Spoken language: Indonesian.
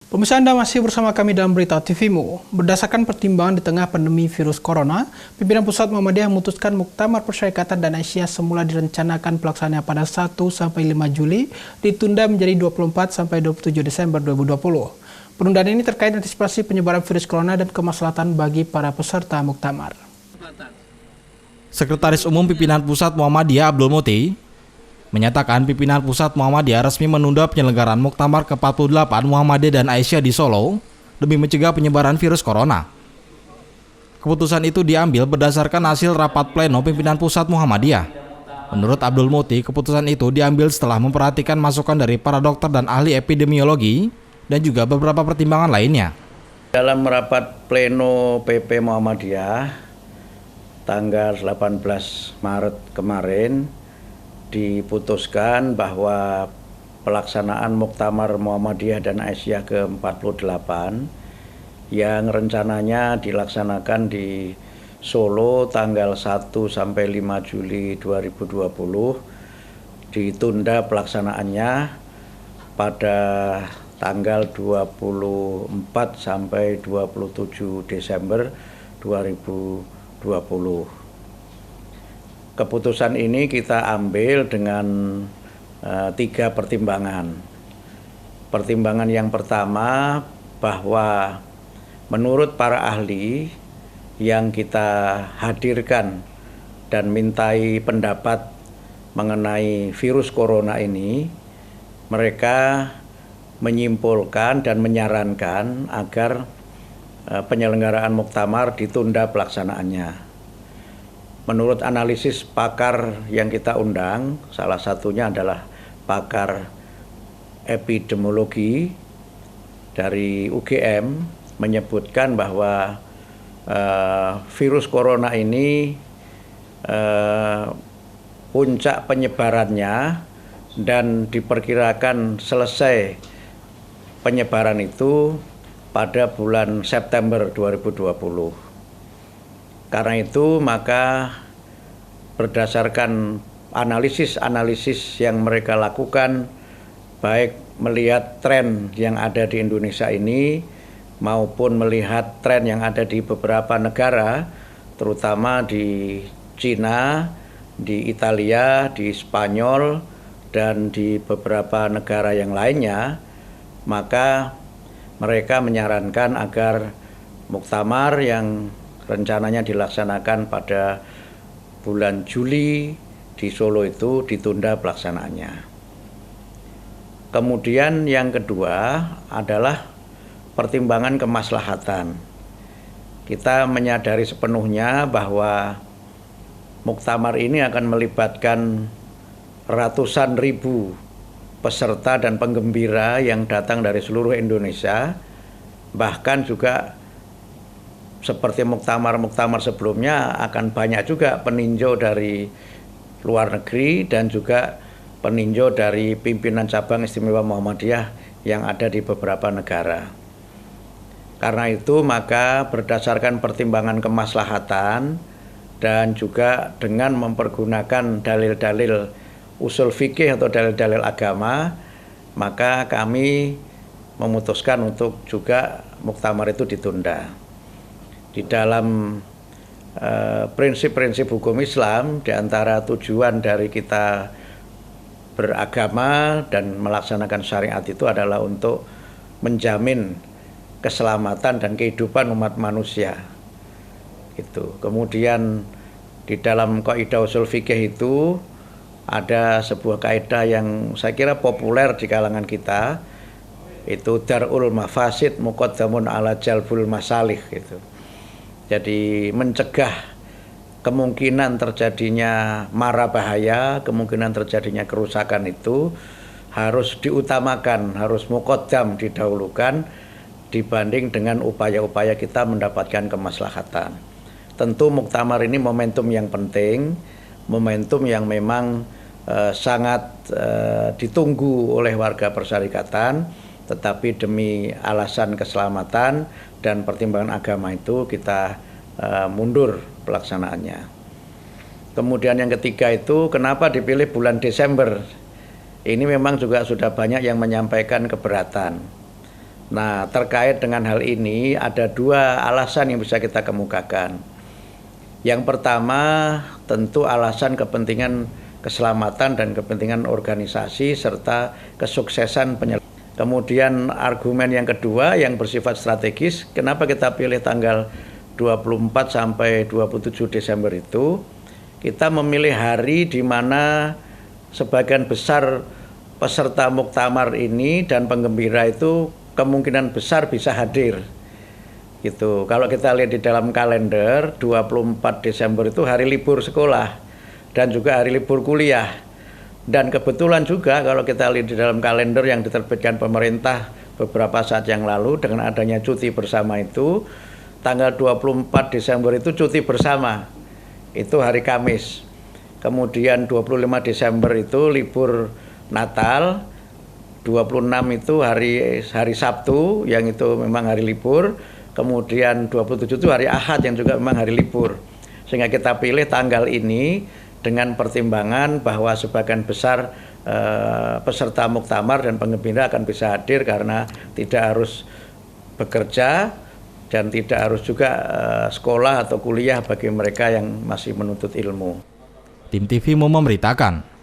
Pemirsa, Anda masih bersama kami dalam Berita TVmu. Berdasarkan pertimbangan di tengah pandemi virus corona, pimpinan Pusat Muhammadiyah memutuskan Muktamar Persyarikatan dan Aisyah semula direncanakan pelaksanaan pada 1-5 Juli ditunda menjadi 24-27 Desember 2020. Penundaan ini terkait antisipasi penyebaran virus corona dan kemaslahatan bagi para peserta Muktamar. Sekretaris Umum Pimpinan Pusat Muhammadiyah Abdul Muti menyatakan pimpinan Pusat Muhammadiyah resmi menunda penyelenggaraan Muktamar ke-48 Muhammadiyah dan Aisyah di Solo demi mencegah penyebaran virus corona. Keputusan itu diambil berdasarkan hasil rapat pleno pimpinan Pusat Muhammadiyah. Menurut Abdul Muti, keputusan itu diambil setelah memperhatikan masukan dari para dokter dan ahli epidemiologi dan juga beberapa pertimbangan lainnya. Dalam rapat pleno PP Muhammadiyah tanggal 18 Maret kemarin, diputuskan bahwa pelaksanaan Muktamar Muhammadiyah dan Aisyah ke-48 yang rencananya dilaksanakan di Solo tanggal 1-5 Juli 2020 ditunda pelaksanaannya pada tanggal 24-27 Desember 2020. Keputusan ini kita ambil dengan 3 pertimbangan. Pertimbangan yang pertama, bahwa menurut para ahli yang kita hadirkan dan mintai pendapat mengenai virus corona ini, mereka menyimpulkan dan menyarankan agar penyelenggaraan Muktamar ditunda pelaksanaannya. Menurut analisis pakar yang kita undang, salah satunya adalah pakar epidemiologi dari UGM, menyebutkan bahwa virus corona ini puncak penyebarannya dan diperkirakan selesai penyebaran itu pada bulan September 2020. Karena itu maka berdasarkan analisis yang mereka lakukan, baik melihat tren yang ada di Indonesia ini maupun melihat tren yang ada di beberapa negara, terutama di Cina, di Italia, di Spanyol, dan di beberapa negara yang lainnya, maka mereka menyarankan agar Muktamar yang rencananya dilaksanakan pada bulan Juli di Solo itu ditunda pelaksanaannya. Kemudian yang kedua adalah pertimbangan kemaslahatan. Kita menyadari sepenuhnya bahwa Muktamar ini akan melibatkan ratusan ribu peserta dan penggembira yang datang dari seluruh Indonesia, bahkan juga seperti muktamar-muktamar sebelumnya akan banyak juga peninjau dari luar negeri dan juga peninjau dari pimpinan cabang istimewa Muhammadiyah yang ada di beberapa negara. Karena itu maka berdasarkan pertimbangan kemaslahatan dan juga dengan mempergunakan dalil-dalil usul fikih atau dalil-dalil agama, maka kami memutuskan untuk juga muktamar itu ditunda. Di dalam prinsip-prinsip hukum Islam, di antara tujuan dari kita beragama dan melaksanakan syariat itu adalah untuk menjamin keselamatan dan kehidupan umat manusia. Itu. Kemudian di dalam kaidah usul fikih itu ada sebuah kaidah yang saya kira populer di kalangan kita, itu darul mafasid muqaddamun ala jalbul masalih gitu. Jadi mencegah kemungkinan terjadinya mara bahaya, kemungkinan terjadinya kerusakan itu harus diutamakan, harus muqaddam, didahulukan dibanding dengan upaya-upaya kita mendapatkan kemaslahatan. Tentu muktamar ini momentum yang penting, momentum yang memang sangat ditunggu oleh warga persyarikatan, tetapi demi alasan keselamatan dan pertimbangan agama itu kita mundur pelaksanaannya. Kemudian yang ketiga itu kenapa dipilih bulan Desember? Ini memang juga sudah banyak yang menyampaikan keberatan. Nah, terkait dengan hal ini ada dua alasan yang bisa kita kemukakan. Yang pertama tentu alasan kepentingan keselamatan dan kepentingan organisasi serta kesuksesan penyelenggaraan. Kemudian argumen yang kedua yang bersifat strategis, kenapa kita pilih tanggal 24 sampai 27 Desember itu? Kita memilih hari di mana sebagian besar peserta muktamar ini dan penggembira itu kemungkinan besar bisa hadir. Gitu. Kalau kita lihat di dalam kalender, 24 Desember itu hari libur sekolah dan juga hari libur kuliah. Dan kebetulan juga kalau kita lihat di dalam kalender yang diterbitkan pemerintah beberapa saat yang lalu dengan adanya cuti bersama itu, tanggal 24 Desember itu cuti bersama, itu hari Kamis. Kemudian 25 Desember itu libur Natal, 26 itu hari Sabtu yang itu memang hari libur, kemudian 27 itu hari Ahad yang juga memang hari libur. Sehingga kita pilih tanggal ini dengan pertimbangan bahwa sebagian besar peserta muktamar dan penggembira akan bisa hadir karena tidak harus bekerja dan tidak harus juga sekolah atau kuliah bagi mereka yang masih menuntut ilmu. Tim TV memberitakan.